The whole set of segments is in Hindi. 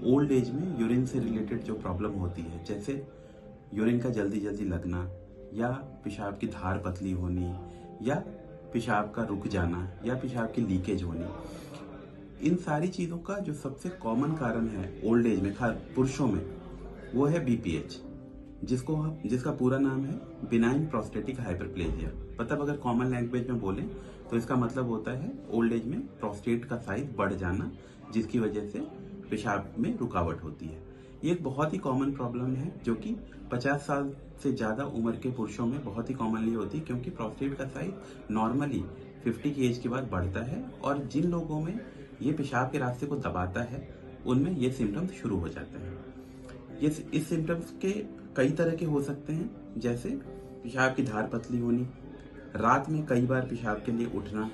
ओल्ड एज में यूरिन से रिलेटेड जो प्रॉब्लम होती है, जैसे यूरिन का जल्दी जल्दी लगना या पेशाब की धार पतली होनी या पेशाब का रुक जाना या पेशाब की लीकेज होनी, इन सारी चीज़ों का जो सबसे कॉमन कारण है ओल्ड एज में, खास पुरुषों में, वो है बीपीएच, जिसका पूरा नाम है बिनाइन प्रोस्टेटिक हाइपरप्लेजिया। मतलब अगर कॉमन लैंग्वेज में बोलें तो इसका मतलब होता है ओल्ड एज में प्रोस्टेट का साइज बढ़ जाना, जिसकी वजह से पेशाब में रुकावट होती है। ये एक बहुत ही कॉमन प्रॉब्लम है जो कि 50 साल से ज़्यादा उम्र के पुरुषों में बहुत ही कॉमनली होती है, क्योंकि प्रोस्टेट का साइज नॉर्मली 50 की एज के बाद बढ़ता है और जिन लोगों में ये पेशाब के रास्ते को दबाता है उनमें ये सिम्टम्स शुरू हो जाते हैं। ये इस सिम्टम्स के कई तरह के हो सकते हैं, जैसे पेशाब की धार पतली होनी, रात में कई बार पेशाब के लिए उठना,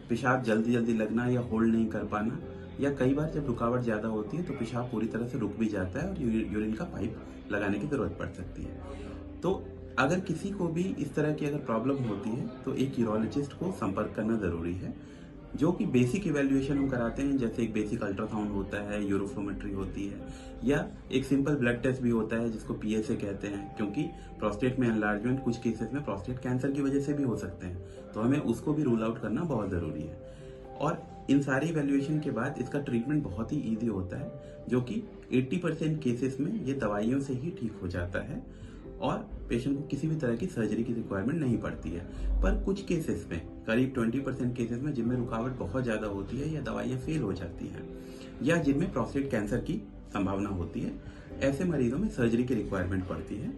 पेशाब जल्दी जल्दी लगना या होल्ड नहीं कर पाना, या कई बार जब रुकावट ज़्यादा होती है तो पेशाब पूरी तरह से रुक भी जाता है और यूरिन का पाइप लगाने की ज़रूरत पड़ सकती है। तो अगर किसी को भी इस तरह की अगर प्रॉब्लम होती है तो एक यूरोलॉजिस्ट को संपर्क करना ज़रूरी है, जो कि बेसिक इवैल्यूएशन हम कराते हैं, जैसे एक बेसिक अल्ट्रासाउंड होता है, यूरोफ्लोमेट्री होती है, या एक सिंपल ब्लड टेस्ट भी होता है जिसको पीएसए कहते हैं, क्योंकि प्रोस्टेट में एनलार्जमेंट कुछ केसेस में प्रोस्टेट कैंसर की वजह से भी हो सकते हैं, तो हमें उसको भी रूल आउट करना बहुत ज़रूरी है। और इन सारी इवैल्यूएशन के बाद इसका ट्रीटमेंट बहुत ही ईजी होता है, जो कि 80% केसेस में ये दवाइयों से ही ठीक हो जाता है और पेशेंट को किसी भी तरह की सर्जरी की रिक्वायरमेंट नहीं पड़ती है। पर कुछ केसेस में, करीब 20% केसेस में, जिनमें रुकावट बहुत ज़्यादा होती है या दवाइयाँ फेल हो जाती हैं या जिनमें प्रोस्टेट कैंसर की संभावना होती है, ऐसे मरीजों में सर्जरी की रिक्वायरमेंट पड़ती है।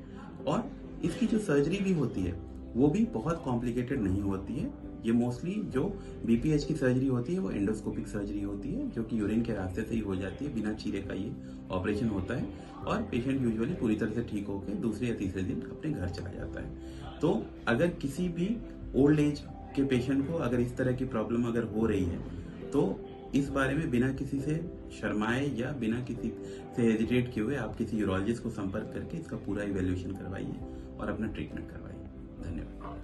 और इसकी जो सर्जरी भी होती है वो भी बहुत कॉम्प्लिकेटेड नहीं होती है। ये मोस्टली जो बीपीएच की सर्जरी होती है वो एंडोस्कोपिक सर्जरी होती है, जो कि यूरिन के रास्ते से ही हो जाती है, बिना चीरे का ये ऑपरेशन होता है और पेशेंट यूजुअली पूरी तरह से ठीक होकर दूसरे या तीसरे दिन अपने घर चला जाता है। तो अगर किसी भी ओल्ड एज के पेशेंट को अगर इस तरह की प्रॉब्लम अगर हो रही है तो इस बारे में बिना किसी से शर्माए या बिना किसी से हेजिटेट किए हुए आप किसी यूरोलॉजिस्ट को संपर्क करके इसका पूरा इवैल्यूएशन करवाइए और अपना ट्रीटमेंट करवाइए। धन्यवाद।